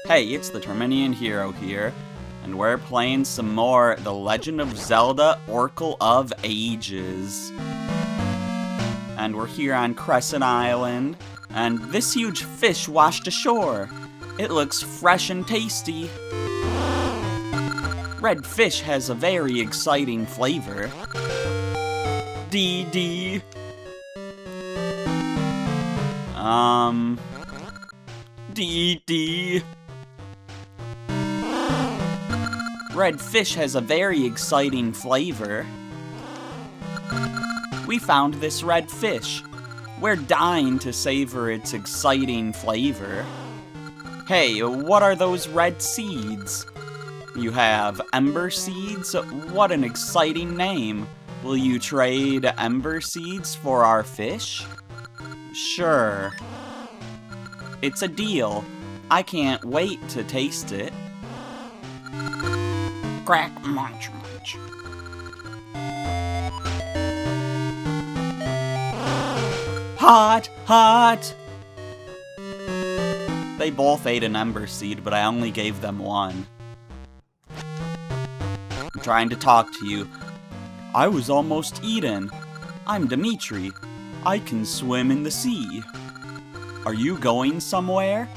Hey, it's the Terminian Hero here, and we're playing some more The Legend of Zelda Oracle of Ages. And we're here on Crescent Island, and this huge fish washed ashore. It looks fresh and tasty. Red fish has a very exciting flavor. DD. DD. Red fish has a very exciting flavor. We found this red fish. We're dying to savor its exciting flavor. Hey, what are those red seeds? You have Ember Seeds? What an exciting name. Will you trade Ember Seeds for our fish? Sure. It's a deal. I can't wait to taste it. Crack, munch, munch. Hot, hot! They both ate an Ember Seed, but I only gave them one. I'm trying to talk to you. I was almost eaten. I'm Dimitri. I can swim in the sea. Are you going somewhere?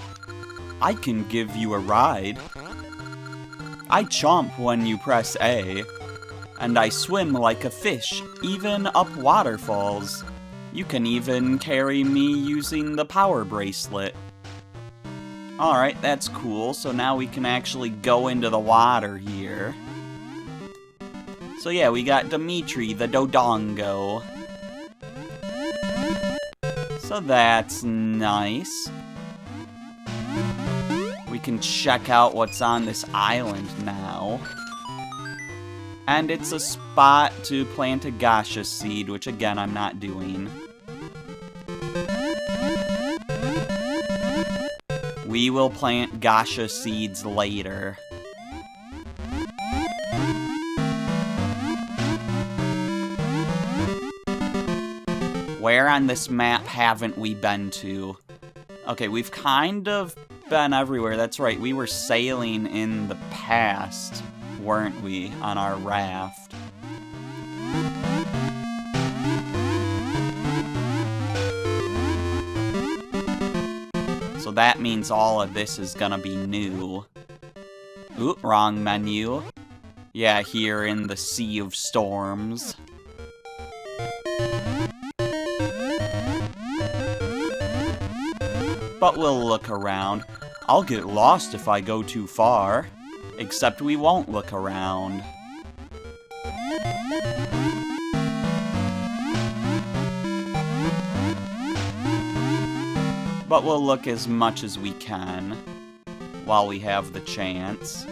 I can give you a ride. I chomp when you press A, and I swim like a fish, even up waterfalls. You can even carry me using the power bracelet. Alright, that's cool, so now we can actually go into the water here. So yeah, we got Dimitri the Dodongo. So that's nice. We can check out what's on this island now. And it's a spot to plant a Gasha seed, which again, I'm not doing. We will plant Gasha seeds later. Where on this map haven't we been to? Okay, we've kind of been everywhere. That's right, we were sailing in the past, weren't we, on our raft? So that means all of this is gonna be new. Ooh, wrong menu. Yeah, here in the Sea of Storms. But we'll look around. I'll get lost if I go too far. Except we won't look around. But we'll look as much as we can while we have the chance.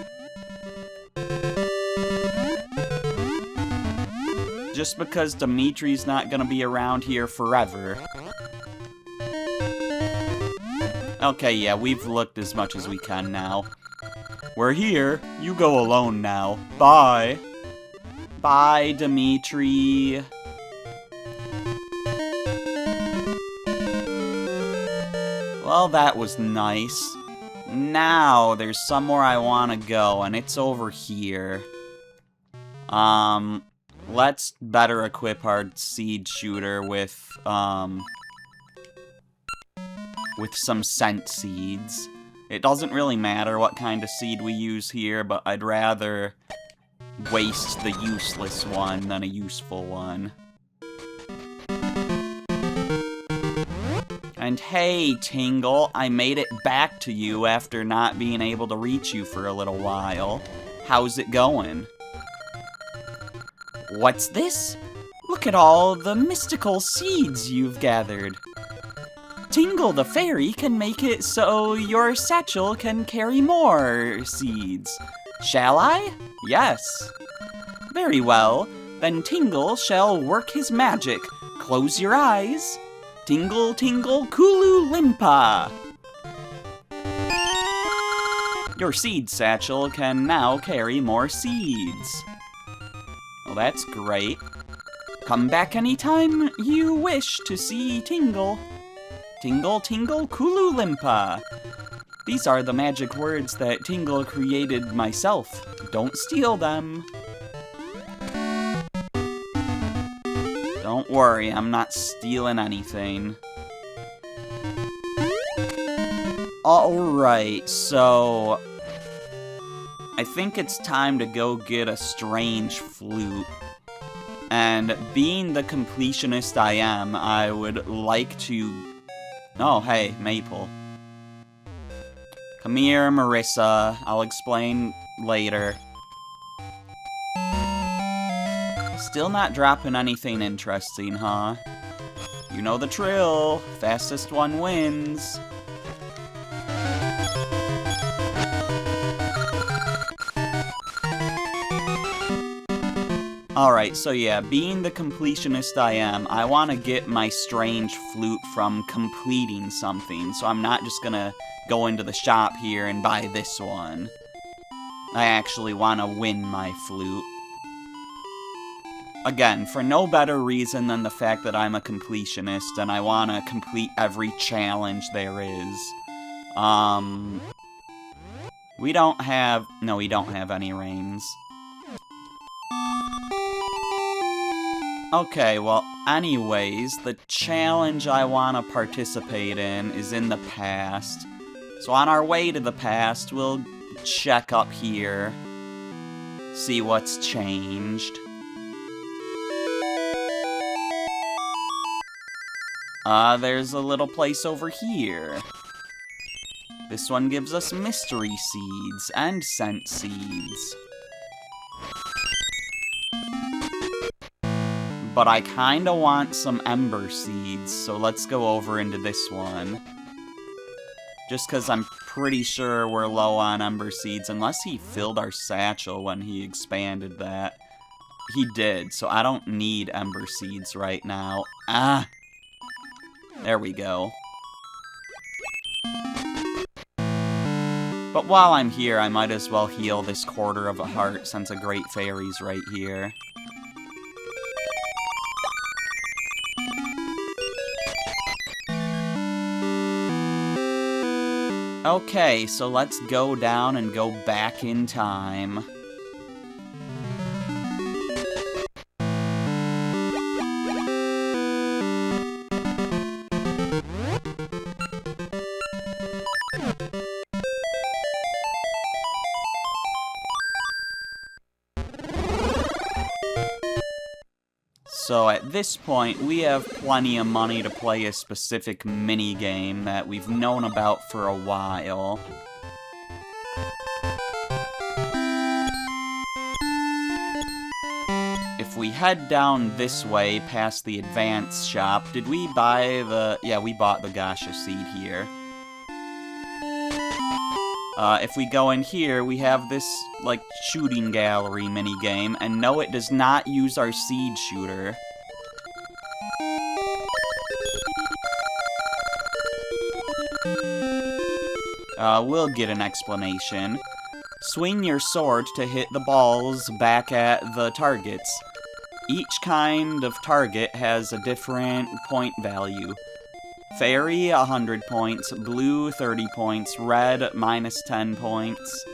Just because Dimitri's not gonna be around here forever. Okay, yeah, we've looked as much as we can now. We're here. You go alone now. Bye. Bye, Dimitri. Well, that was nice. Now, there's somewhere I want to go, and it's over here. Let's better equip our seed shooter with some scent seeds. It doesn't really matter what kind of seed we use here, but I'd rather waste the useless one than a useful one. And hey, Tingle, I made it back to you after not being able to reach you for a little while. How's it going? What's this? Look at all the mystical seeds you've gathered. Tingle the fairy can make it so your satchel can carry more seeds. Shall I? Yes. Very well. Then Tingle shall work his magic. Close your eyes. Tingle, tingle, Kulu Limpa. Your seed satchel can now carry more seeds. Well, that's great. Come back anytime you wish to see Tingle. Tingle, tingle, Kulu Limpa. These are the magic words that Tingle created myself. Don't steal them. Don't worry, I'm not stealing anything. Alright, so I think it's time to go get a strange flute. And being the completionist I am, I would like to... Oh, hey, Maple. Come here, Marissa. I'll explain later. Still not dropping anything interesting, huh? You know the drill. Fastest one wins. Alright, so yeah, being the completionist I am, I want to get my strange flute from completing something, so I'm not just gonna go into the shop here and buy this one. I actually want to win my flute. Again, for no better reason than the fact that I'm a completionist and I want to complete every challenge there is. We don't have... No, we don't have any reins. Okay, well, anyways, the challenge I want to participate in is in the past. So on our way to the past, we'll check up here, see what's changed. There's a little place over here. This one gives us mystery seeds and scent seeds. But I kinda want some ember seeds, so let's go over into this one. Just because I'm pretty sure we're low on ember seeds, unless he filled our satchel when he expanded that. He did, so I don't need ember seeds right now. Ah! There we go. But while I'm here, I might as well heal this quarter of a heart since a Great Fairy's right here. Okay, so let's go down and go back in time. So at this point, we have plenty of money to play a specific mini-game that we've known about for a while. If we head down this way past the advanced shop, did we buy the... Yeah, we bought the Gasha seed here. If we go in here, we have this, like, shooting gallery minigame, and no, it does not use our seed shooter. We'll get an explanation. Swing your sword to hit the balls back at the targets. Each kind of target has a different point value. Fairy, 100 points, blue, 30 points, red, minus 10 points,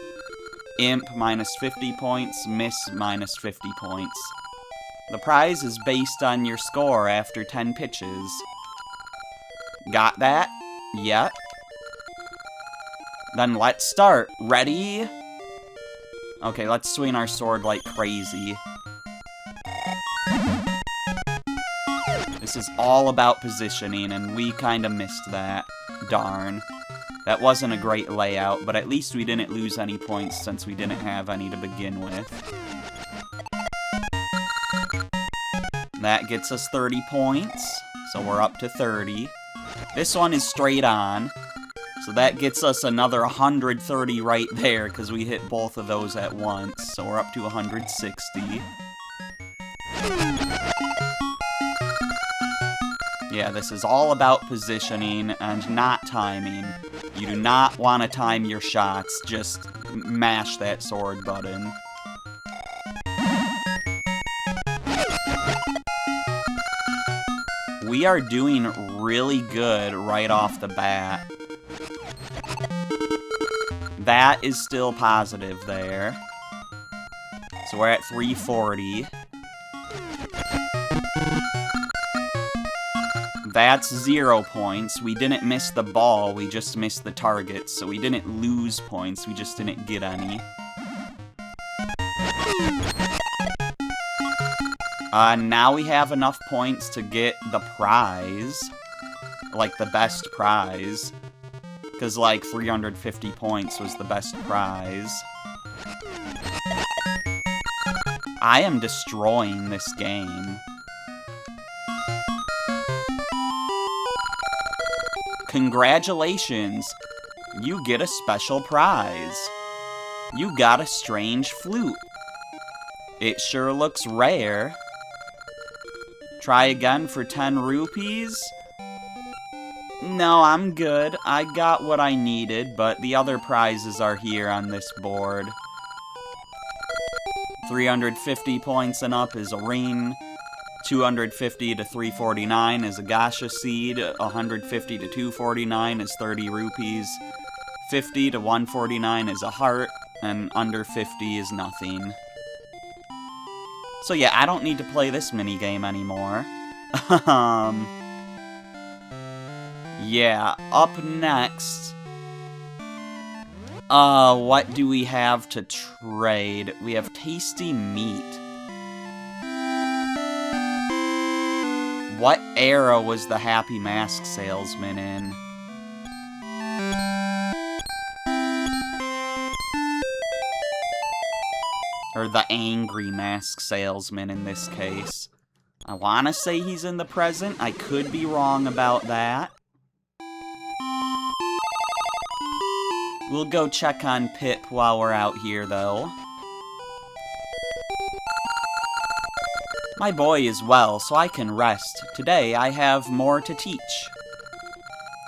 imp, minus 50 points, miss, minus 50 points. The prize is based on your score after 10 pitches. Got that? Yep. Then let's start. Ready? Okay, let's swing our sword like crazy. This is all about positioning, and we kinda missed that. Darn. That wasn't a great layout, but at least we didn't lose any points since we didn't have any to begin with. That gets us 30 points, so we're up to 30. This one is straight on, so that gets us another 130 right there, because we hit both of those at once, so we're up to 160. Yeah, this is all about positioning and not timing. You do not want to time your shots, just mash that sword button. We are doing really good right off the bat. That is still positive there. So we're at 340. That's 0 points. We didn't miss the ball, we just missed the target. So we didn't lose points, we just didn't get any. Now we have enough points to get the prize. Like, the best prize. Because, like, 350 points was the best prize. I am destroying this game. Congratulations! You get a special prize. You got a strange flute. It sure looks rare. Try again for 10 rupees? No, I'm good. I got what I needed, but the other prizes are here on this board. 350 points and up is a ring. 250 to 349 is a gacha seed. 150 to 249 is 30 rupees. 50 to 149 is a heart. And under 50 is nothing. So yeah, I don't need to play this minigame anymore. Yeah, up next... what do we have to trade? We have tasty meat. What era was the Happy Mask Salesman in? Or the Angry Mask Salesman in this case. I want to say he's in the present. I could be wrong about that. We'll go check on Pip while we're out here, though. My boy is well, so I can rest. Today I have more to teach.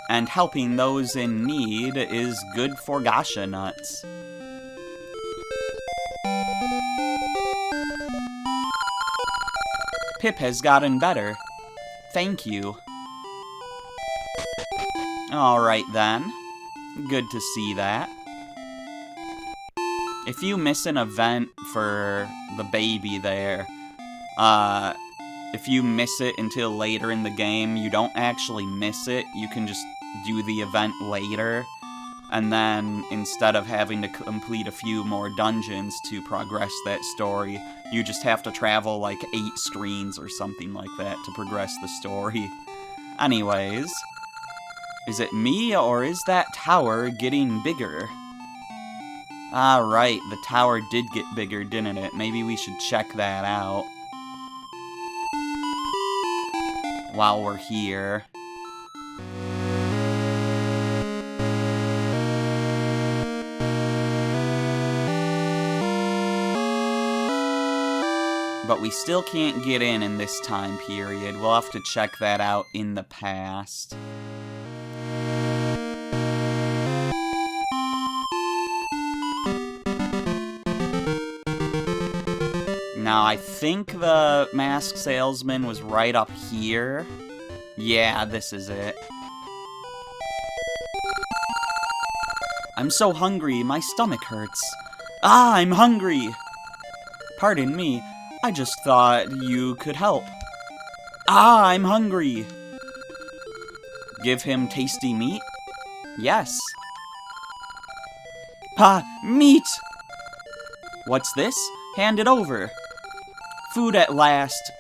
And helping those in need is good for gacha nuts. Pip has gotten better. Thank you. Alright then. Good to see that. If you miss an event for the baby there, if you miss it until later in the game, you don't actually miss it. You can just do the event later. And then, instead of having to complete a few more dungeons to progress that story, you just have to travel like 8 screens or something like that to progress the story. Anyways, is it me or is that tower getting bigger? Right, the tower did get bigger, didn't it? Maybe we should check that out while we're here. But we still can't get in this time period. We'll have to check that out in the past. Now, I think the mask salesman was right up here. Yeah, this is it. I'm so hungry, my stomach hurts. Ah, I'm hungry! Pardon me, I just thought you could help. Ah, I'm hungry! Give him tasty meat? Yes. Pa, meat! What's this? Hand it over. Food at last.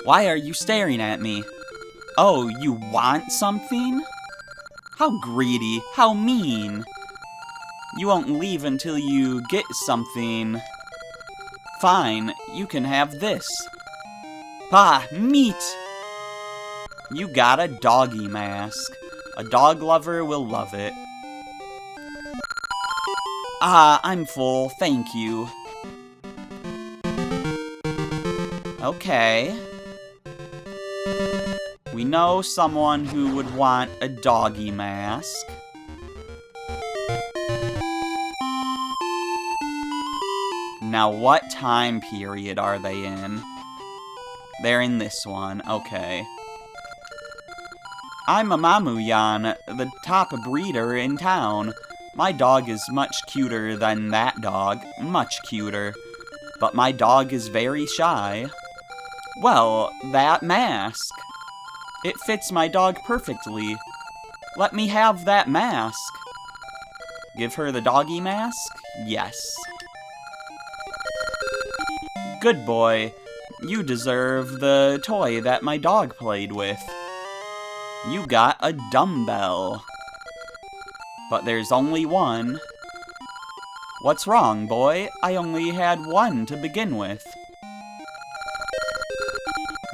Why are you staring at me? Oh, you want something? How greedy, how mean. You won't leave until you get something. Fine, you can have this. Pa, meat! You got a doggy mask. A dog lover will love it. Ah, I'm full, thank you. Okay. We know someone who would want a doggy mask. Now, what time period are they in? They're in this one, okay. I'm a Mamuyan, the top breeder in town. My dog is much cuter than that dog, much cuter. But my dog is very shy. Well, that mask. It fits my dog perfectly. Let me have that mask. Give her the doggy mask? Yes. Good boy. You deserve the toy that my dog played with. You got a dumbbell. But there's only one. What's wrong, boy? I only had one to begin with.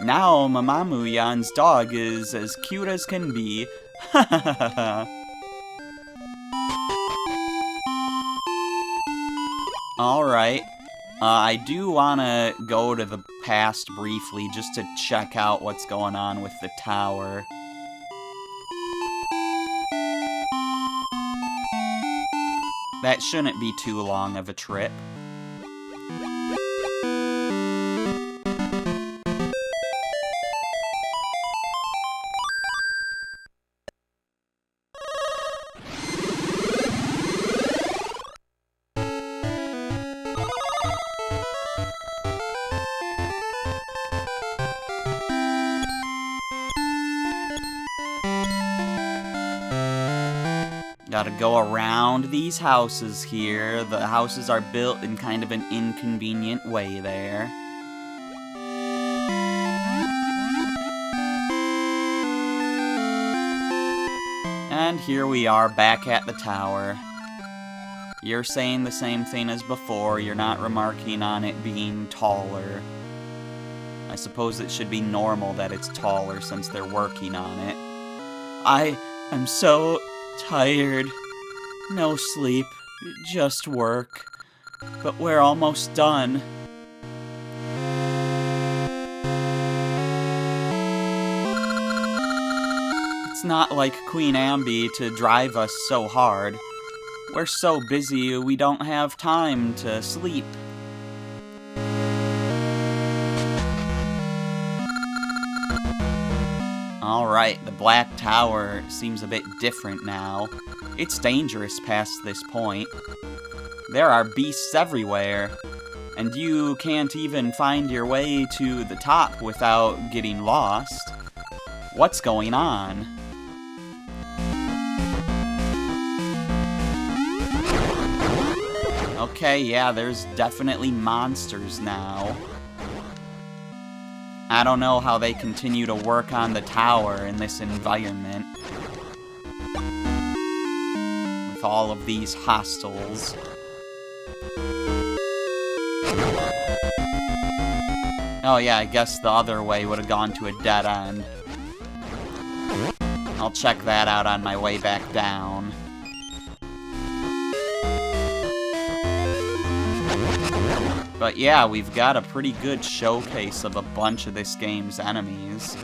Now Mamamuyan's dog is as cute as can be. Ha ha ha ha. Alright. I do want to go to the past briefly just to check out what's going on with the tower. That shouldn't be too long of a trip. Gotta go around these houses here. The houses are built in kind of an inconvenient way there. And here we are back at the tower. You're saying the same thing as before. You're not remarking on it being taller. I suppose it should be normal that it's taller since they're working on it. I am so tired. No sleep. Just work. But we're almost done. It's not like Queen Ambi to drive us so hard. We're so busy we don't have time to sleep. Alright, the Black Tower seems a bit different now. It's dangerous past this point. There are beasts everywhere, and you can't even find your way to the top without getting lost. What's going on? Okay, yeah, there's definitely monsters now. I don't know how they continue to work on the tower in this environment. With all of these hostiles. Oh yeah, I guess the other way would have gone to a dead end. I'll check that out on my way back down. But yeah, we've got a pretty good showcase of a bunch of this game's enemies.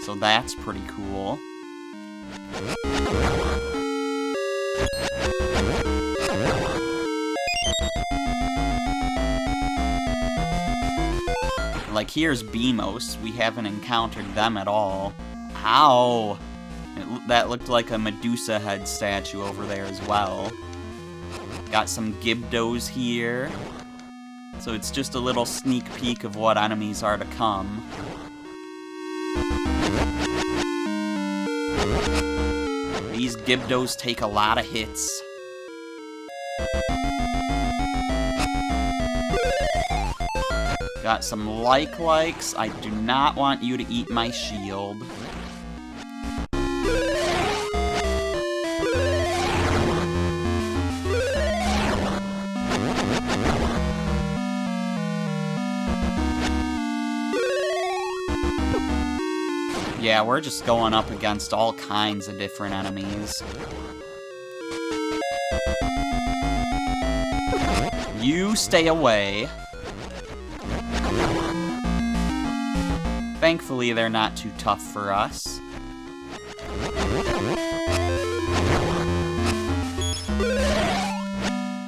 So that's pretty cool. Like, here's Beamos. We haven't encountered them at all. Ow! That looked like a Medusa head statue over there as well. Got some Gibdos here. So it's just a little sneak peek of what enemies are to come. These Gibdos take a lot of hits. Got some likes. I do not want you to eat my shield. Yeah, we're just going up against all kinds of different enemies. You stay away. Thankfully, they're not too tough for us.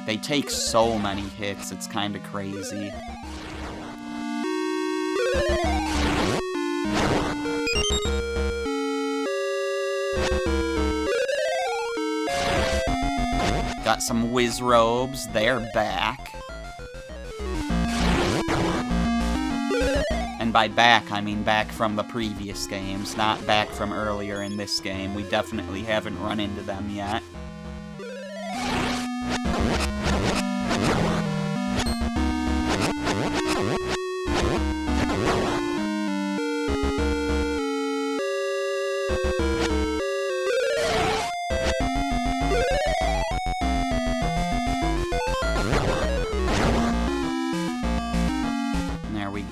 They take so many hits, it's kinda crazy. Got some Wizrobes, they're back. And by back, I mean back from the previous games, not back from earlier in this game. We definitely haven't run into them yet.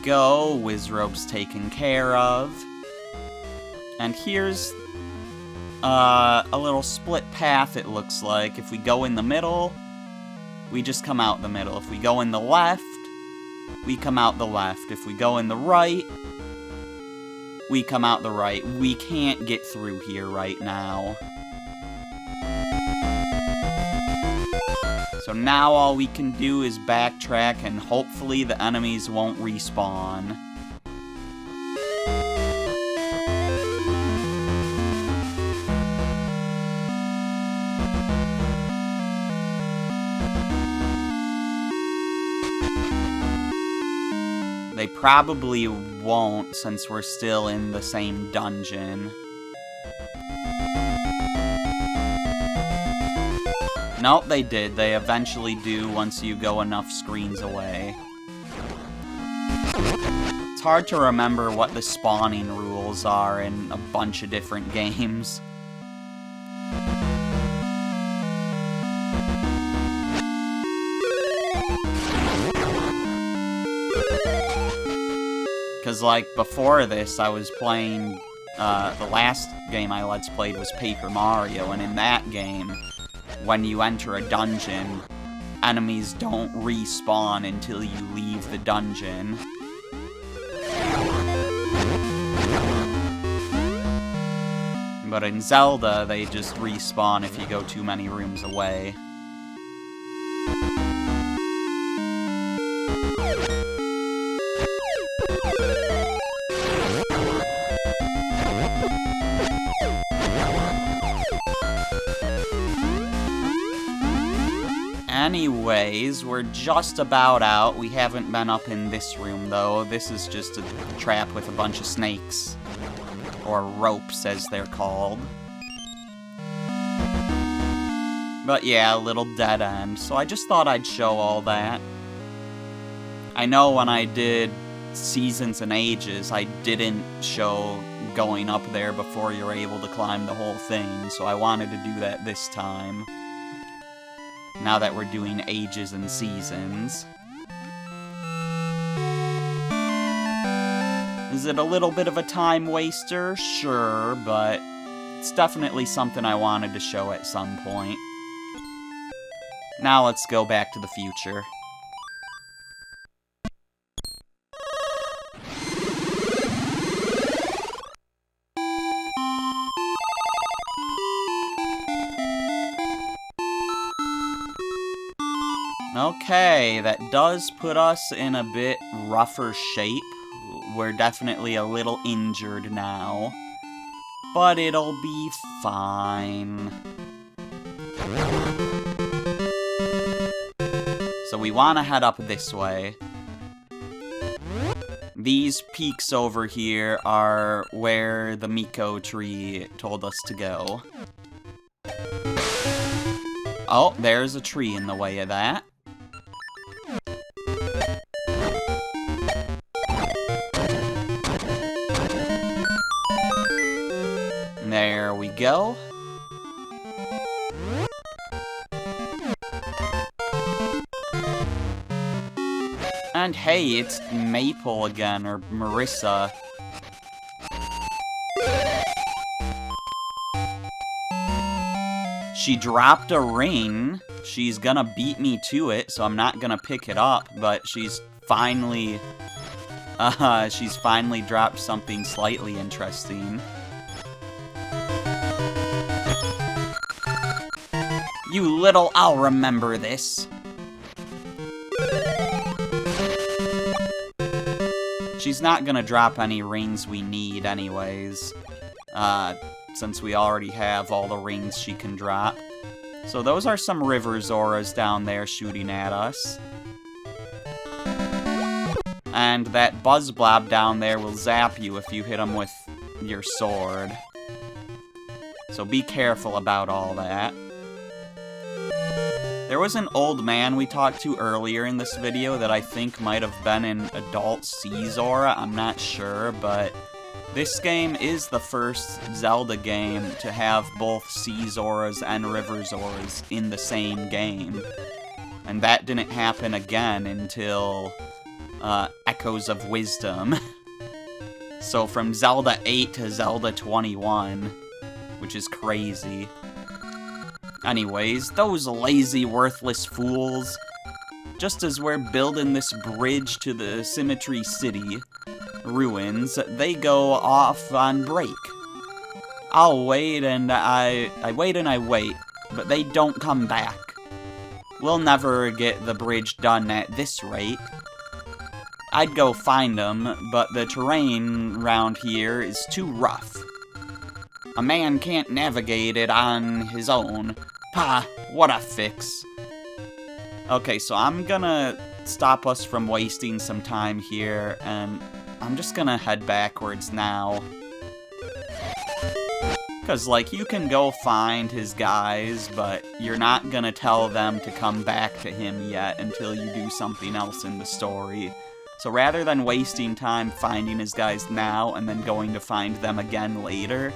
Go, Wizrobe's taken care of. And here's a little split path, it looks like. If we go in the middle, we just come out the middle. If we go in the left, we come out the left. If we go in the right, we come out the right. We can't get through here right now. So now all we can do is backtrack and hopefully the enemies won't respawn. They probably won't since we're still in the same dungeon. Nope, they did. They eventually do once you go enough screens away. It's hard to remember what the spawning rules are in a bunch of different games. Because, like, before this, I was playing, the last game I Let's Played was Paper Mario, and in that game, when you enter a dungeon, enemies don't respawn until you leave the dungeon. But in Zelda, they just respawn if you go too many rooms away. Anyways, we're just about out. We haven't been up in this room, though. This is just a trap with a bunch of snakes. Or ropes, as they're called. But yeah, a little dead end. So I just thought I'd show all that. I know when I did Seasons and Ages, I didn't show going up there before you were able to climb the whole thing. So I wanted to do that this time. Now that we're doing Ages and Seasons. Is it a little bit of a time waster? Sure, but it's definitely something I wanted to show at some point. Now let's go back to the future. Okay, that does put us in a bit rougher shape. We're definitely a little injured now. But it'll be fine. So we want to head up this way. These peaks over here are where the Miko tree told us to go. Oh, there's a tree in the way of that. There we go. And hey, it's Maple again, or Marissa. She dropped a ring. She's gonna beat me to it, so I'm not gonna pick it up, but she's finally dropped something slightly interesting. You little, I'll remember this. She's not gonna drop any rings we need anyways. since we already have all the rings she can drop. So those are some river Zoras down there shooting at us. And that Buzz Blob down there will zap you if you hit him with your sword. So be careful about all that. There was an old man we talked to earlier in this video that I think might have been an adult Sea Zora, I'm not sure, but this game is the first Zelda game to have both Sea Zoras and River Zoras in the same game. And that didn't happen again until Echoes of Wisdom. So from Zelda 8 to Zelda 21, which is crazy. Anyways, those lazy, worthless fools. Just as we're building this bridge to the Symmetry City ruins, they go off on break. I'll wait and I wait and I wait, but they don't come back. We'll never get the bridge done at this rate. I'd go find them, but the terrain around here is too rough. A man can't navigate it on his own. Pah, what a fix. Okay, so I'm gonna stop us from wasting some time here, and I'm just gonna head backwards now. Because, like, you can go find his guys, but you're not gonna tell them to come back to him yet until you do something else in the story. So rather than wasting time finding his guys now and then going to find them again later,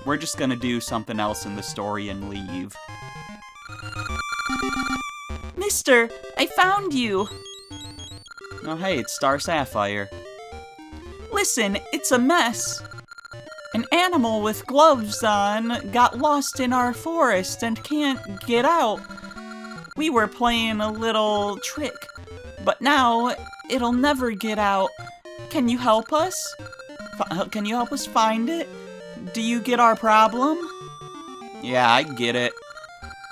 we're just gonna do something else in the story and leave. Mister, I found you! Oh hey, it's Star Sapphire. Listen, it's a mess. An animal with gloves on got lost in our forest and can't get out. We were playing a little trick, but now it'll never get out. Can you help us? Can you help us find it? Do you get our problem? Yeah, I get it.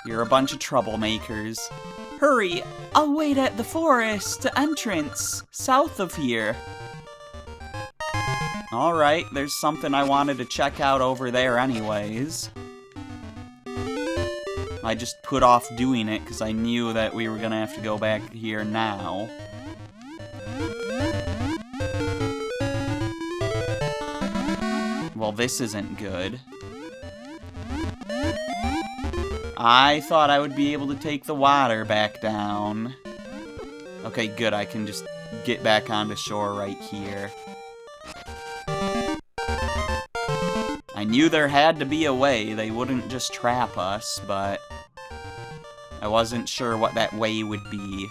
You're a bunch of troublemakers. Hurry, I'll wait at the forest entrance, south of here. Alright, there's something I wanted to check out over there anyways. I just put off doing it because I knew that we were gonna have to go back here now. Well, this isn't good. I thought I would be able to take the water back down. Okay, good, I can just get back onto shore right here. I knew there had to be a way, they wouldn't just trap us, but I wasn't sure what that way would be.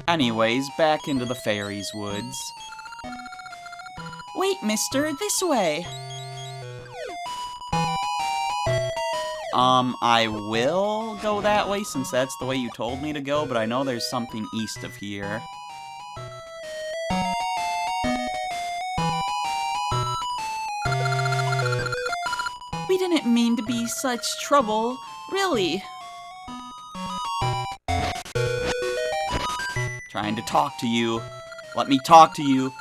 Anyways, back into the fairies' woods. Wait, mister, this way. I will go that way since that's the way you told me to go, but I know there's something east of here. We didn't mean to be such trouble, really. Trying to talk to you. Let me talk to you.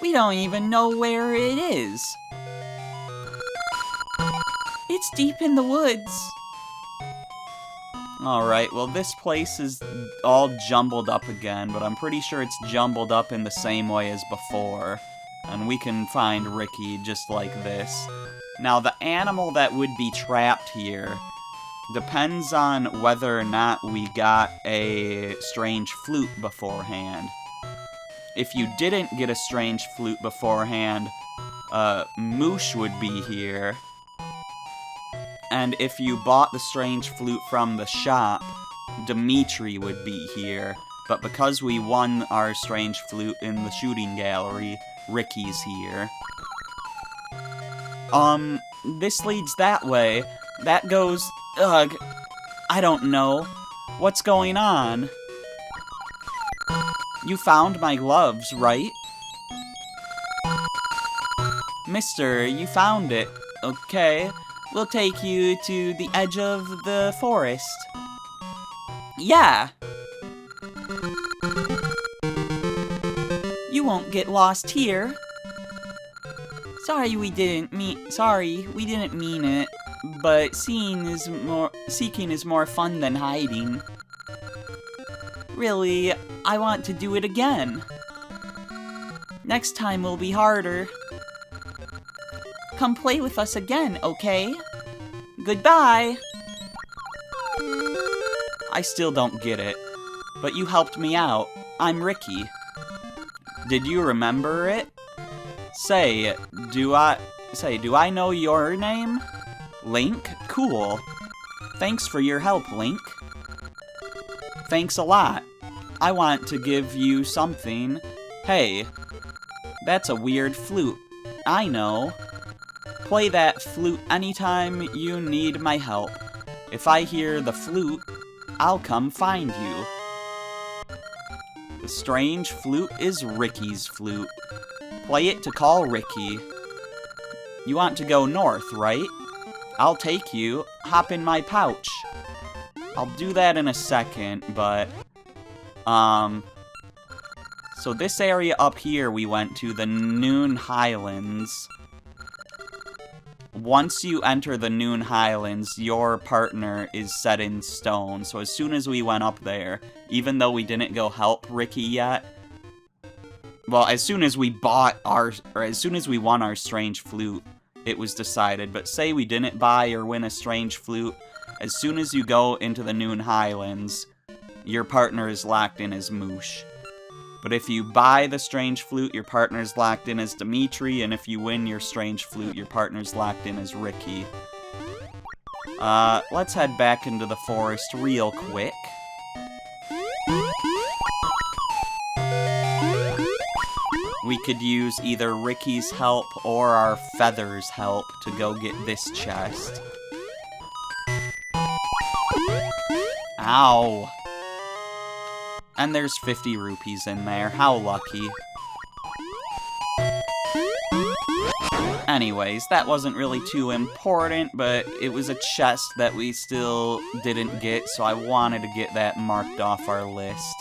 We don't even know where it is. It's deep in the woods. Alright, well this place is all jumbled up again, but I'm pretty sure it's jumbled up in the same way as before. And we can find Ricky just like this. Now, the animal that would be trapped here depends on whether or not we got a strange flute beforehand. If you didn't get a strange flute beforehand, Moosh would be here. And if you bought the strange flute from the shop, Dimitri would be here. But because we won our strange flute in the shooting gallery, Ricky's here. This leads that way. That goes... Ugh. I don't know. What's going on? You found my gloves, right? Mister, you found it. Okay. We'll take you to the edge of the forest. Yeah. You won't get lost here. Sorry, we didn't mean it. But seeking is more fun than hiding. Really, I want to do it again. Next time will be harder. Come play with us again, okay? Goodbye! I still don't get it, but you helped me out. I'm Ricky. Did you remember it? Say, do I know your name? Link? Cool. Thanks for your help, Link. Thanks a lot. I want to give you something. Hey, that's a weird flute. I know. Play that flute anytime you need my help. If I hear the flute, I'll come find you. The strange flute is Ricky's flute. Play it to call Ricky. You want to go north, right? I'll take you. Hop in my pouch. I'll do that in a second, but... So this area up here we went to, the Noon Highlands. Once you enter the Noon Highlands, your partner is set in stone. So as soon as we went up there, even though we didn't go help Ricky yet... Well, as soon as we won our strange flute, it was decided. But say we didn't buy or win a strange flute, as soon as you go into the Noon Highlands, your partner is locked in as Moosh. But if you buy the strange flute, your partner's locked in as Dimitri, and if you win your strange flute, your partner's locked in as Ricky. Let's head back into the forest real quick. We could use either Ricky's help or our Feather's help to go get this chest. Ow! And there's 50 rupees in there. How lucky. Anyways, that wasn't really too important, but it was a chest that we still didn't get, so I wanted to get that marked off our list.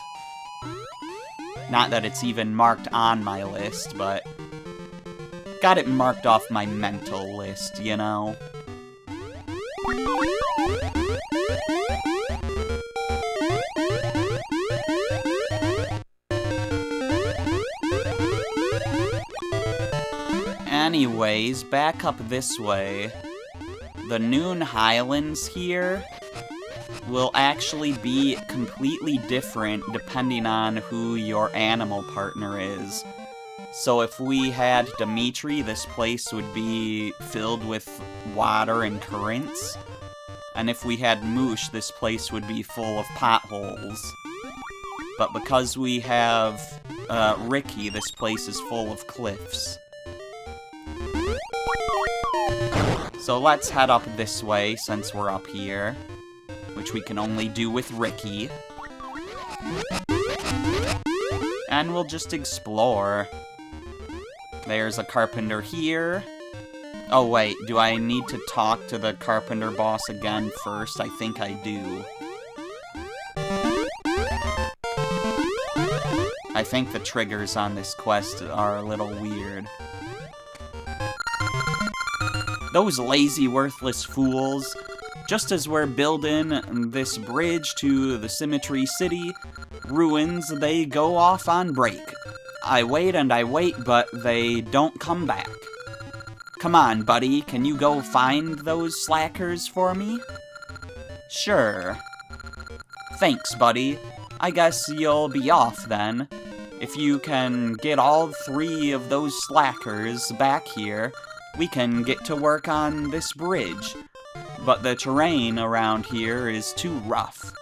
Not that it's even marked on my list, but got it marked off my mental list, you know? Anyways, back up this way. The Noon Highlands here will actually be completely different depending on who your animal partner is. So if we had Dimitri, this place would be filled with water and currents. And if we had Moosh, this place would be full of potholes. But because we have Ricky, this place is full of cliffs. So let's head up this way since we're up here, which we can only do with Ricky. And we'll just explore. There's a carpenter here. Oh wait, do I need to talk to the carpenter boss again first? I think I do. I think the triggers on this quest are a little weird. Those lazy, worthless fools. Just as we're building this bridge to the Symmetry City ruins, they go off on break. I wait and I wait, but they don't come back. Come on, buddy, can you go find those slackers for me? Sure. Thanks, buddy. I guess you'll be off then. If you can get all 3 of those slackers back here, we can get to work on this bridge. But the terrain around here is too rough.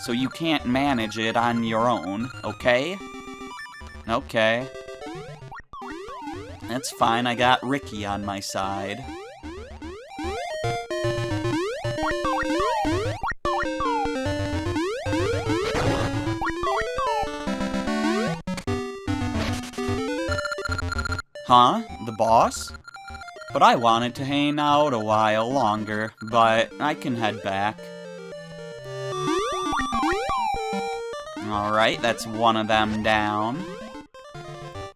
So you can't manage it on your own, okay? Okay. That's fine, I got Ricky on my side. Huh? The boss? But I wanted to hang out a while longer, but I can head back. Alright, that's one of them down.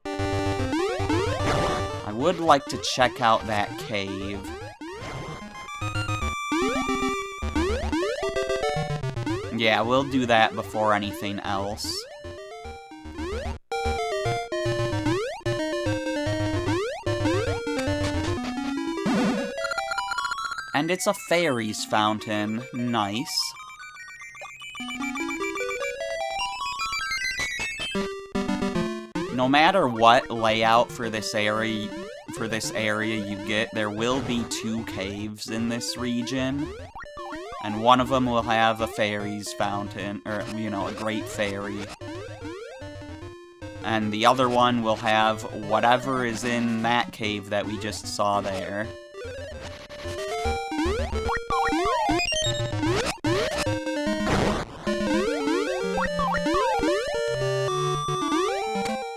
I would like to check out that cave. Yeah, we'll do that before anything else. And it's a fairies fountain. Nice. No matter what layout for this area you get, there will be 2 caves in this region. And one of them will have a fairies fountain, or, you know, a great fairy. And the other one will have whatever is in that cave that we just saw there.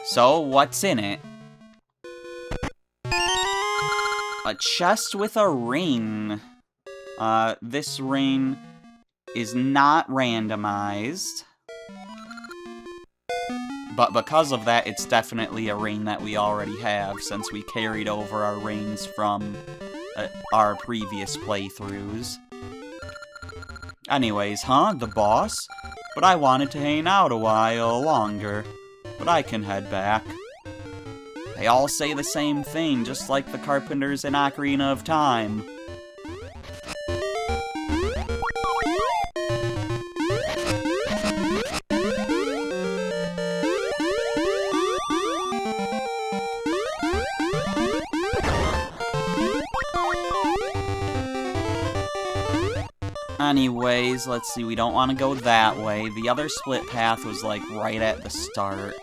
So, what's in it? A chest with a ring. This ring is not randomized. But because of that, it's definitely a ring that we already have, since we carried over our rings from our previous playthroughs. Anyways, the boss? But I wanted to hang out a while longer. But I can head back. They all say the same thing, just like the carpenters in Ocarina of Time. Anyways, let's see, we don't want to go that way. The other split path was, like, right at the start.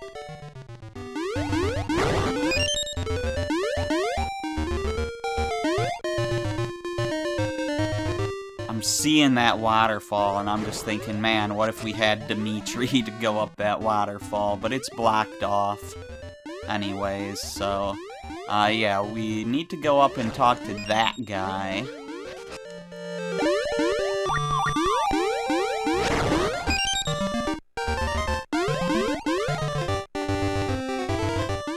I'm seeing that waterfall, and I'm just thinking, man, what if we had Dimitri to go up that waterfall? But it's blocked off. Anyways, so, yeah, we need to go up and talk to that guy.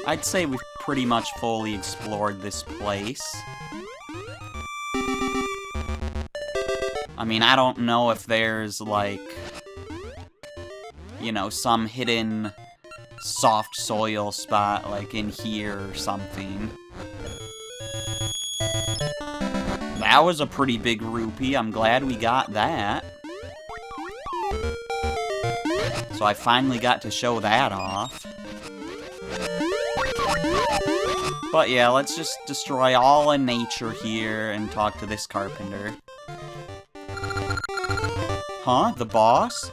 I'd say we've pretty much fully explored this place. I mean, I don't know if there's, like, you know, some hidden soft soil spot, like, in here or something. That was a pretty big rupee. I'm glad we got that. So I finally got to show that off. But yeah, let's just destroy all in nature here and talk to this carpenter. The boss?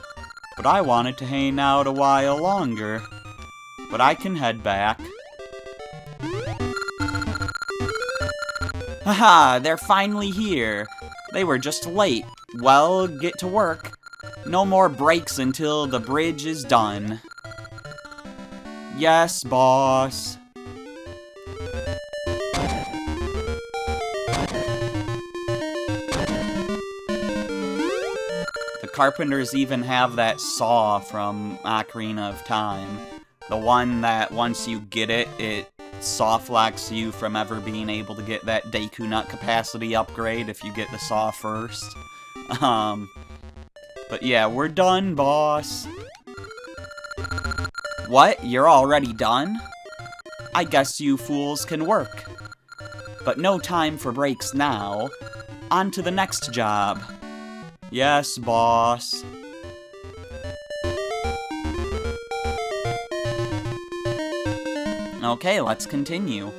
But I wanted to hang out a while longer. But I can head back. Haha, they're finally here. They were just late. Well, get to work. No more breaks until the bridge is done. Yes, boss. Carpenters even have that saw from Ocarina of Time. The one that, once you get it, it soft-locks you from ever being able to get that Deku Nut capacity upgrade if you get the saw first. But yeah, we're done, boss. What? You're already done? I guess you fools can work. But no time for breaks now. On to the next job. Yes, boss. Okay, let's continue.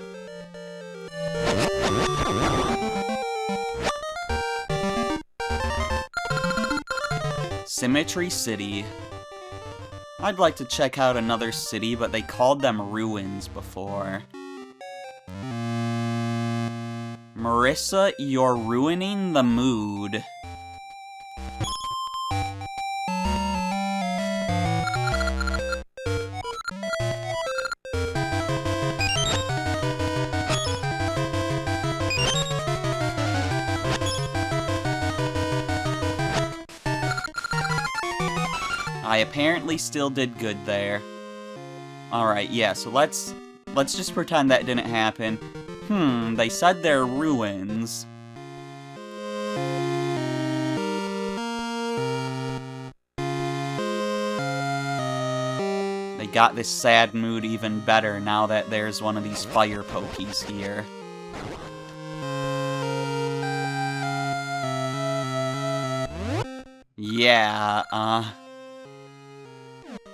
Symmetry City. I'd like to check out another city, but they called them ruins before. Marissa, you're ruining the mood. I apparently still did good there. Alright, yeah, so let's just pretend that didn't happen. They said they're ruins. They got this sad mood even better now that there's one of these fire pokies here. Yeah,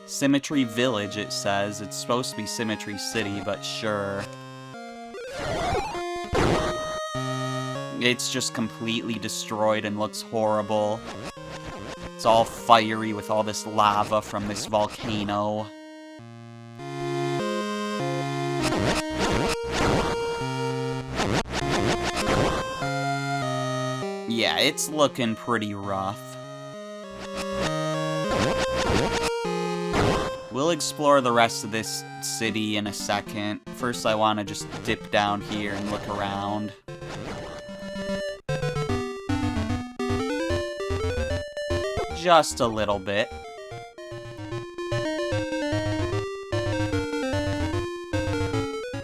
Symmetry Village, it says. It's supposed to be Symmetry City, but sure. It's just completely destroyed and looks horrible. It's all fiery with all this lava from this volcano. Yeah, it's looking pretty rough. We'll explore the rest of this city in a second. First, I want to just dip down here and look around. Just a little bit.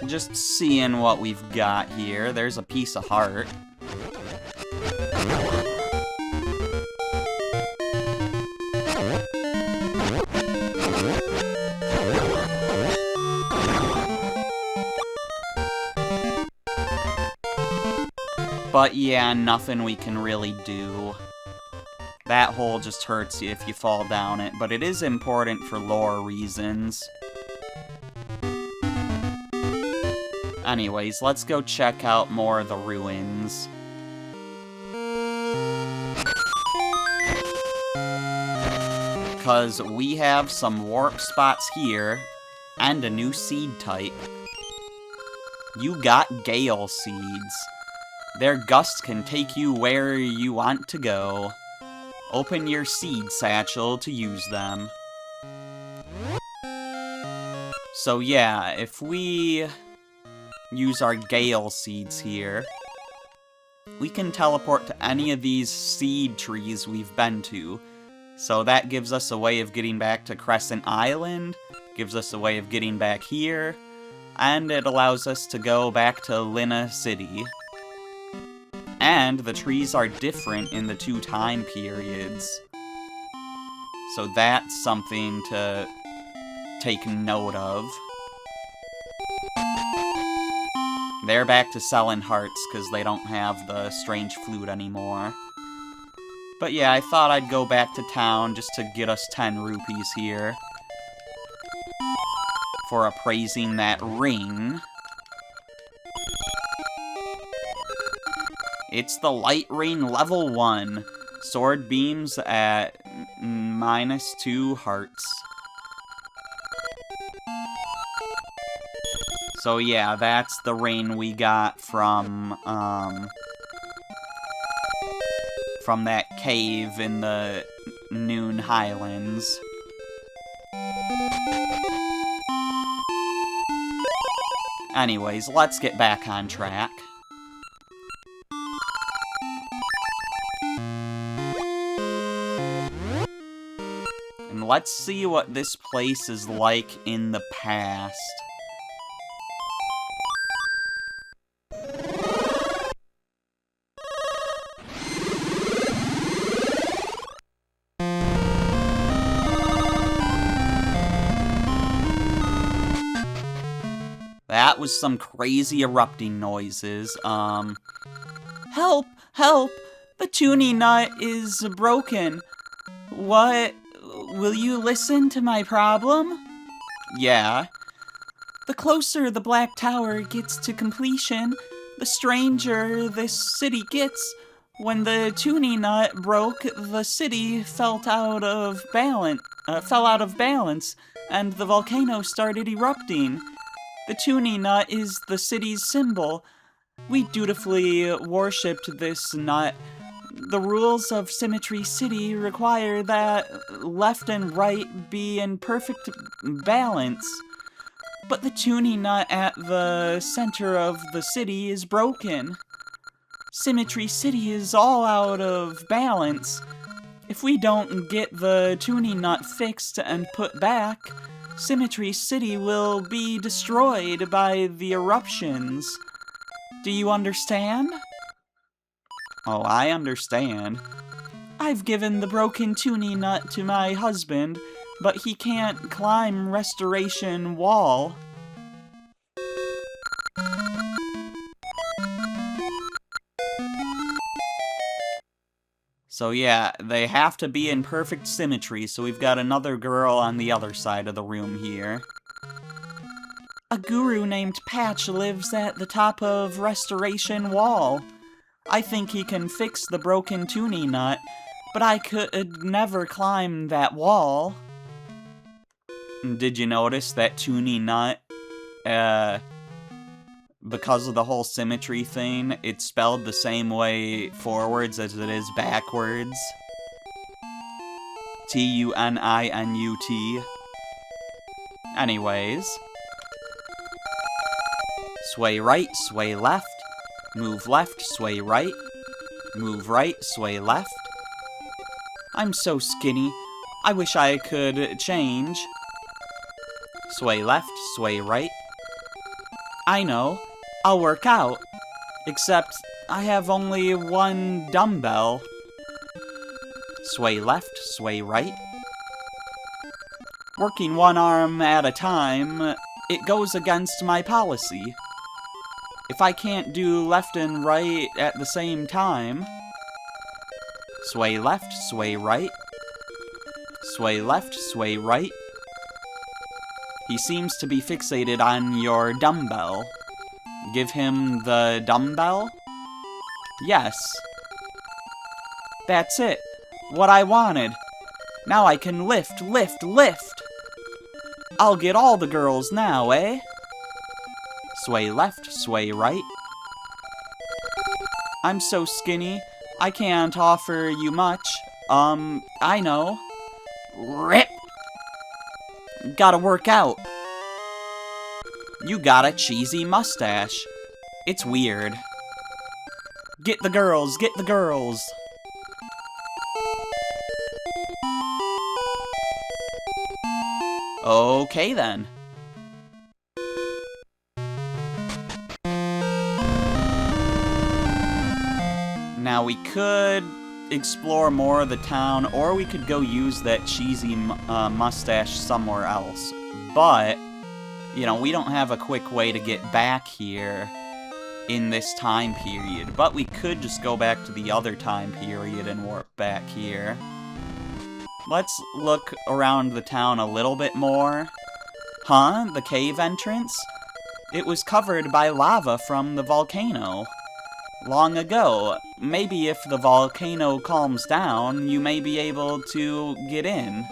Just seeing what we've got here. There's a piece of heart. But yeah, nothing we can really do. That hole just hurts you if you fall down it, but it is important for lore reasons. Anyways, let's go check out more of the ruins. Because we have some warp spots here, and a new seed type. You got Gale Seeds. Their gust can take you where you want to go. Open your seed satchel to use them. So yeah, if we use our Gale Seeds here, we can teleport to any of these seed trees we've been to. So that gives us a way of getting back to Crescent Island, gives us a way of getting back here, and it allows us to go back to Lina City. And the trees are different in the two time periods. So that's something to take note of. They're back to selling hearts because they don't have the strange flute anymore. But yeah, I thought I'd go back to town just to get us 10 rupees here. For appraising that ring. It's the Light Ring level 1. Sword beams at -2 hearts. So yeah, that's the ring we got from that cave in the Noon Highlands. Anyways, let's get back on track. And let's see what this place is like in the past. That was some crazy erupting noises. Help! Help! The tuning nut is broken. What? Will you listen to my problem? Yeah. The closer the Black Tower gets to completion, the stranger this city gets. When the tuning nut broke, the city fell out of balance, and the volcano started erupting. The tuning nut is the city's symbol. We dutifully worshipped this nut. The rules of Symmetry City require that left and right be in perfect balance. But the tuning nut at the center of the city is broken. Symmetry City is all out of balance. If we don't get the tuning nut fixed and put back, Symmetry City will be destroyed by the eruptions. Do you understand? Oh, I understand. I've given the broken tuning nut to my husband, but he can't climb Restoration Wall. So yeah, they have to be in perfect symmetry, so we've got another girl on the other side of the room here. A guru named Patch lives at the top of Restoration Wall. I think he can fix the broken tuning nut, but I could never climb that wall. Did you notice that tuning nut, because of the whole symmetry thing, it's spelled the same way forwards as it is backwards? T-U-N-I-N-U-T. Anyways. Sway right, sway left. Move left, sway right. Move right, sway left. I'm so skinny. I wish I could change. Sway left, sway right. I know. I'll work out. Except, I have only one dumbbell. Sway left, sway right. Working one arm at a time, it goes against my policy. If I can't do left and right at the same time... Sway left, sway right. Sway left, sway right. He seems to be fixated on your dumbbell. Give him the dumbbell? Yes. That's it. What I wanted. Now I can lift, lift, lift. I'll get all the girls now, eh? Sway left, sway right. I'm so skinny, I can't offer you much. I know. Rip! Gotta work out. You got a cheesy mustache. It's weird. Get the girls, get the girls. Okay then. Now we could explore more of the town, or we could go use that cheesy mustache somewhere else. But, you know, we don't have a quick way to get back here in this time period. But we could just go back to the other time period and warp back here. Let's look around the town a little bit more. Huh? The cave entrance? It was covered by lava from the volcano. Long ago. Maybe if the volcano calms down, you may be able to get in.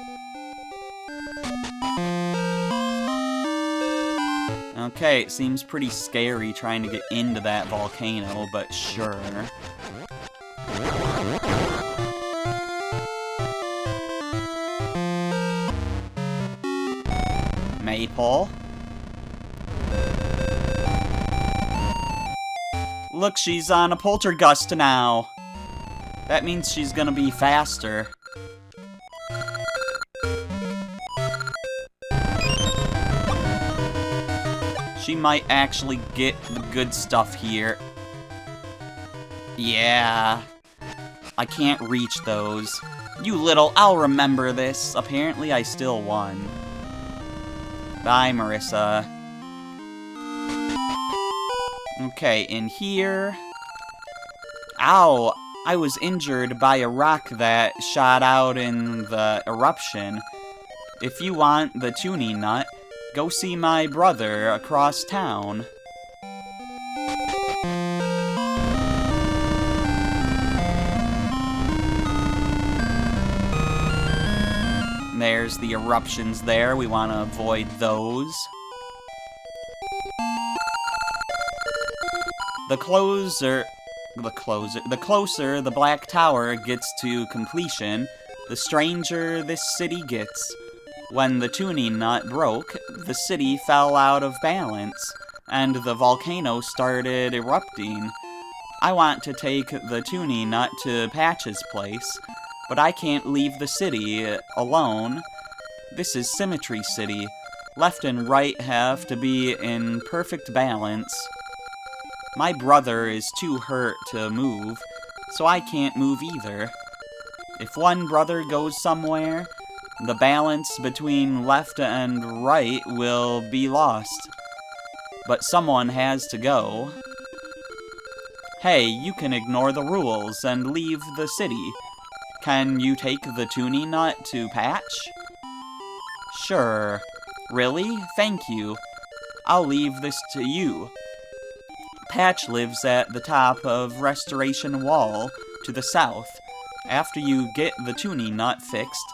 Okay, it seems pretty scary trying to get into that volcano, but sure. Maple. Look, she's on a poltergust now. That means she's gonna be faster. She might actually get the good stuff here. Yeah. I can't reach those. You little, I'll remember this. Apparently I still won. Bye, Marissa. Okay, in here... Ow! I was injured by a rock that shot out in the eruption. If you want the tuning nut, go see my brother across town. There's the eruptions there. We want to avoid those. The closer the Black Tower gets to completion, the stranger this city gets. When the tuning nut broke, the city fell out of balance, and the volcano started erupting. I want to take the tuning nut to Patch's place, but I can't leave the city alone. This is Symmetry City. Left and right have to be in perfect balance. My brother is too hurt to move, so I can't move either. If one brother goes somewhere, the balance between left and right will be lost. But someone has to go. Hey, you can ignore the rules and leave the city. Can you take the tuning nut to Patch? Sure. Really? Thank you. I'll leave this to you. Patch lives at the top of Restoration Wall to the south. After you get the tuning nut fixed,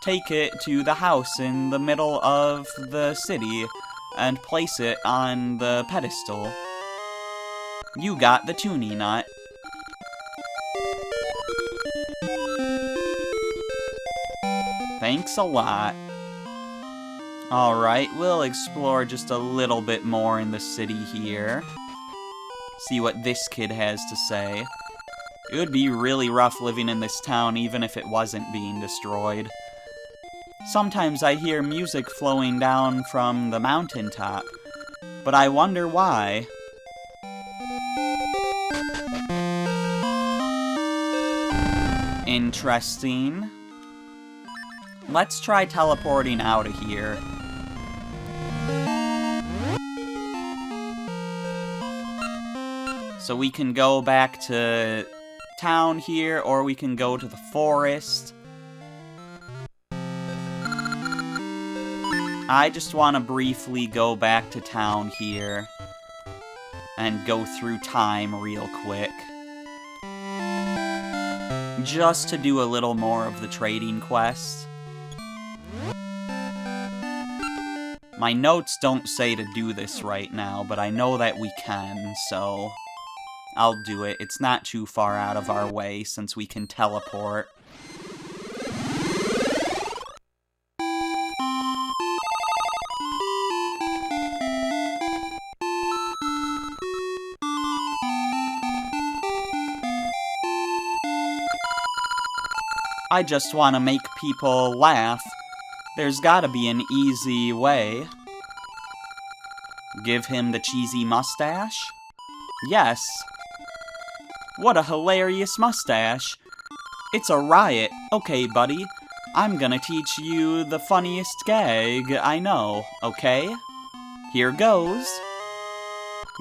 take it to the house in the middle of the city and place it on the pedestal. You got the tuning nut. Thanks a lot. Alright, we'll explore just a little bit more in the city here. See what this kid has to say. It would be really rough living in this town even if it wasn't being destroyed. Sometimes I hear music flowing down from the mountaintop, but I wonder why. Interesting. Let's try teleporting out of here. So we can go back to town here, or we can go to the forest. I just want to briefly go back to town here and go through time real quick. Just to do a little more of the trading quest. My notes don't say to do this right now, but I know that we can, so I'll do it. It's not too far out of our way since we can teleport. I just want to make people laugh. There's gotta be an easy way. Give him the cheesy mustache? Yes. What a hilarious mustache. It's a riot. Okay, buddy. I'm gonna teach you the funniest gag I know, okay? Here goes.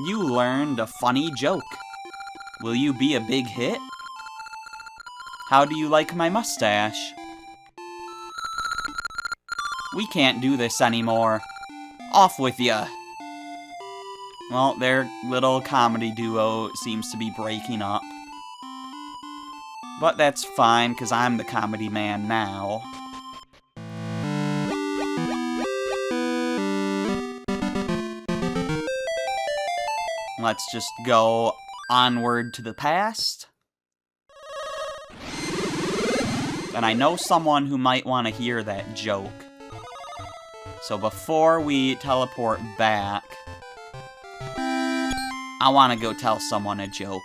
You learned a funny joke. Will you be a big hit? How do you like my mustache? We can't do this anymore. Off with ya! Well, their little comedy duo seems to be breaking up. But that's fine, because I'm the comedy man now. Let's just go onward to the past. And I know someone who might want to hear that joke. So before we teleport back, I want to go tell someone a joke.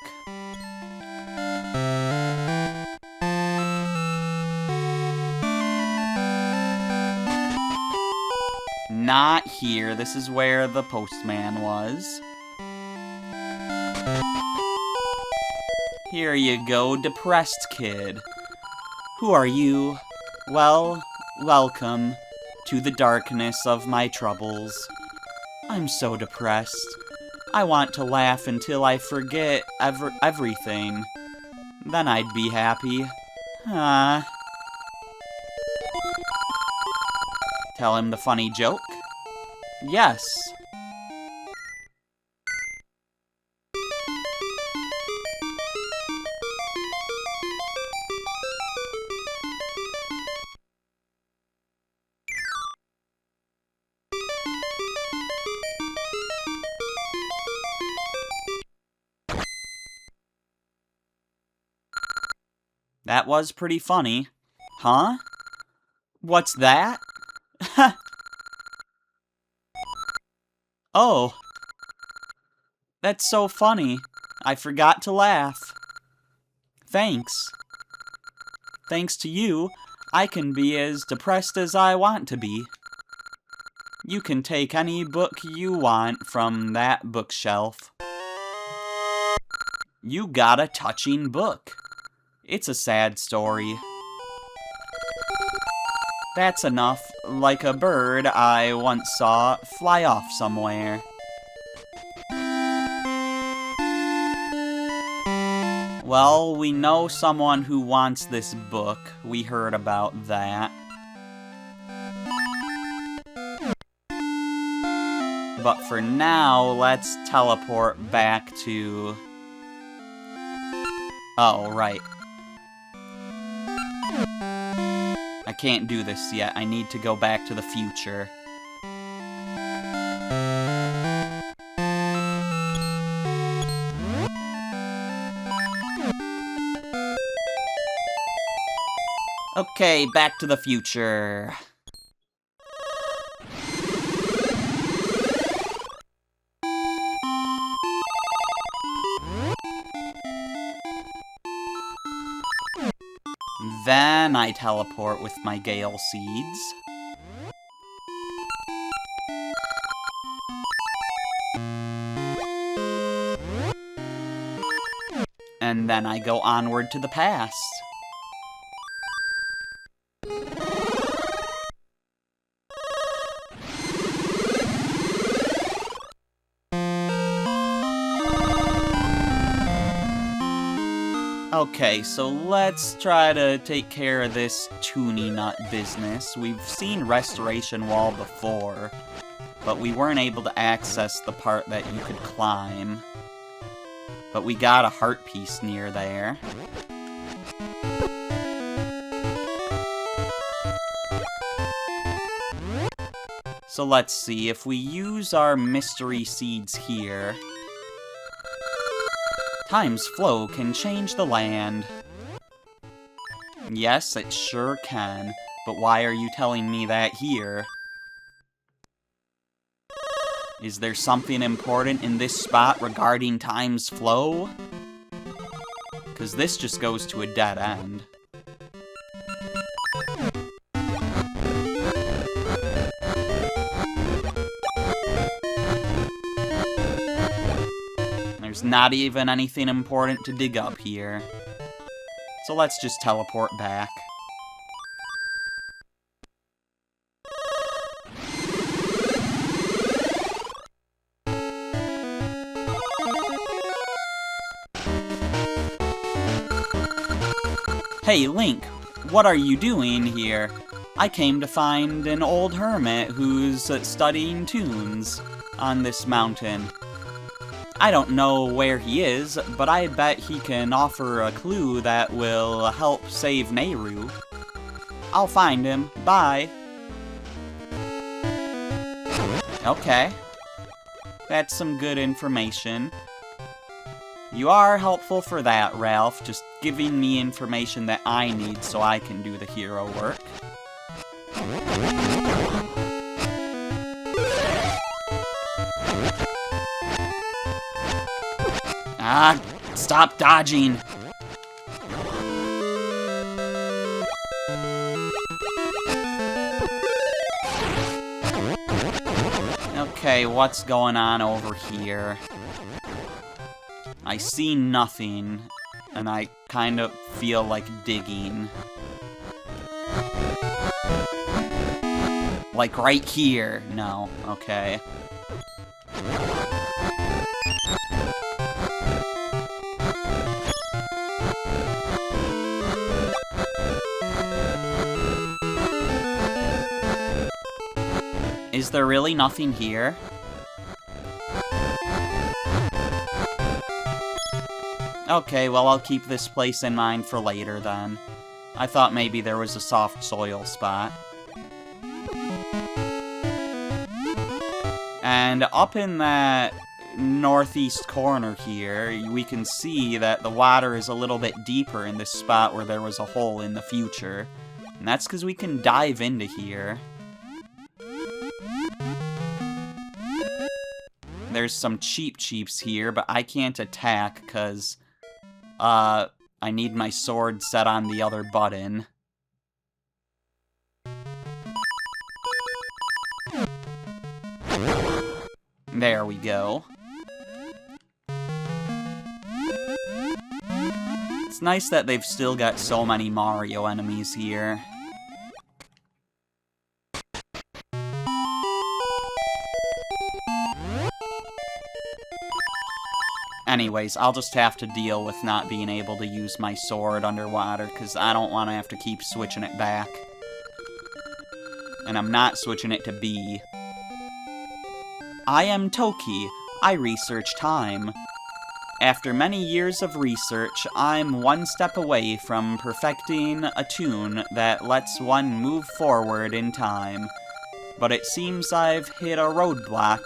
Not here. This is where the postman was. Here you go, depressed kid. Who are you? Well, welcome to the darkness of my troubles. I'm so depressed. I want to laugh until I forget everything. Then I'd be happy. Ah. Tell him the funny joke? Yes. That was pretty funny. Huh? What's that? Oh. That's so funny. I forgot to laugh. Thanks. Thanks to you, I can be as depressed as I want to be. You can take any book you want from that bookshelf. You got a touching book. It's a sad story. That's enough. Like a bird I once saw fly off somewhere. Well, we know someone who wants this book. We heard about that. But for now, let's teleport back to... Oh, right. I can't do this yet. I need to go back to the future. Okay, back to the future. Then I teleport with my Gale Seeds. And then I go onward to the past. Okay, so let's try to take care of this Toonie Nut business. We've seen Restoration Wall before, but we weren't able to access the part that you could climb. But we got a heart piece near there. So let's see, if we use our mystery seeds here... Time's flow can change the land. Yes, it sure can. But why are you telling me that here? Is there something important in this spot regarding time's flow? 'Cause this just goes to a dead end. There's not even anything important to dig up here. So let's just teleport back. Hey, Link, what are you doing here? I came to find an old hermit who's studying tunes on this mountain. I don't know where he is, but I bet he can offer a clue that will help save Nehru. I'll find him. Bye. Okay. That's some good information. You are helpful for that, Ralph, just giving me information that I need so I can do the hero work. Ah, stop dodging! Okay, what's going on over here? I see nothing, and I kind of feel like digging. Like right here. No, okay. Is there really nothing here? Okay, well I'll keep this place in mind for later then. I thought maybe there was a soft soil spot. And up in that northeast corner here, we can see that the water is a little bit deeper in this spot where there was a hole in the future. And that's because we can dive into here. There's some cheeps here, but I can't attack because, I need my sword set on the other button. There we go. It's nice that they've still got so many Mario enemies here. Anyways, I'll just have to deal with not being able to use my sword underwater, because I don't want to have to keep switching it back. And I'm not switching it to B. I am Toki. I research time. After many years of research, I'm one step away from perfecting a tune that lets one move forward in time. But it seems I've hit a roadblock.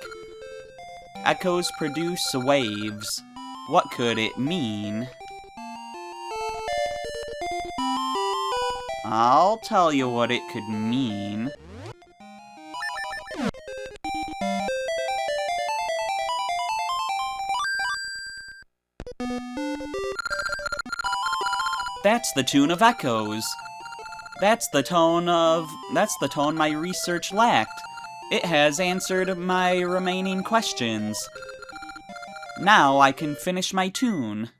Echoes produce waves. What could it mean? I'll tell you what it could mean. That's the tune of echoes. That's the tone my research lacked. It has answered my remaining questions. Now I can finish my tune.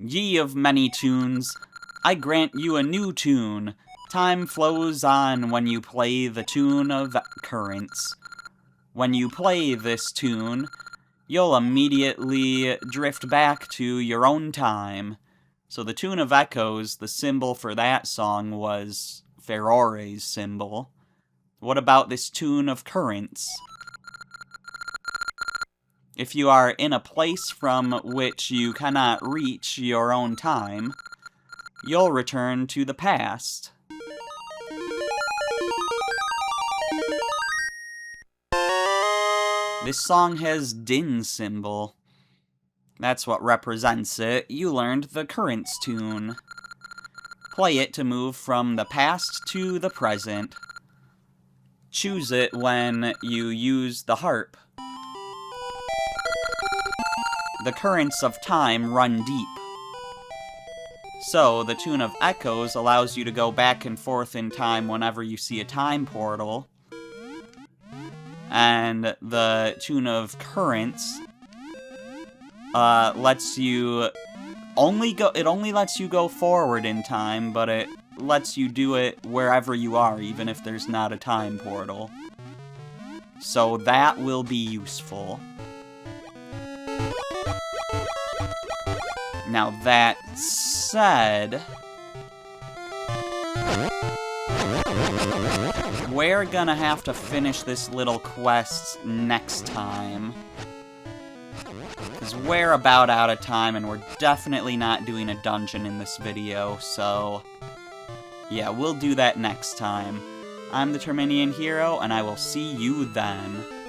Ye of many tunes, I grant you a new tune. Time flows on when you play the tune of currents. When you play this tune, you'll immediately drift back to your own time. So the tune of echoes, the symbol for that song was Ferore's symbol. What about this tune of currents? If you are in a place from which you cannot reach your own time, you'll return to the past. This song has Din symbol. That's what represents it. You learned the currents tune. Play it to move from the past to the present. Choose it when you use the harp. The currents of time run deep. So, the tune of echoes allows you to go back and forth in time whenever you see a time portal. And the tune of currents lets you it only lets you go forward in time, but it lets you do it wherever you are, even if there's not a time portal. So that will be useful. Now that said, we're gonna have to finish this little quest next time. Because we're about out of time, and we're definitely not doing a dungeon in this video, so yeah, we'll do that next time. I'm the Terminian Hero, and I will see you then.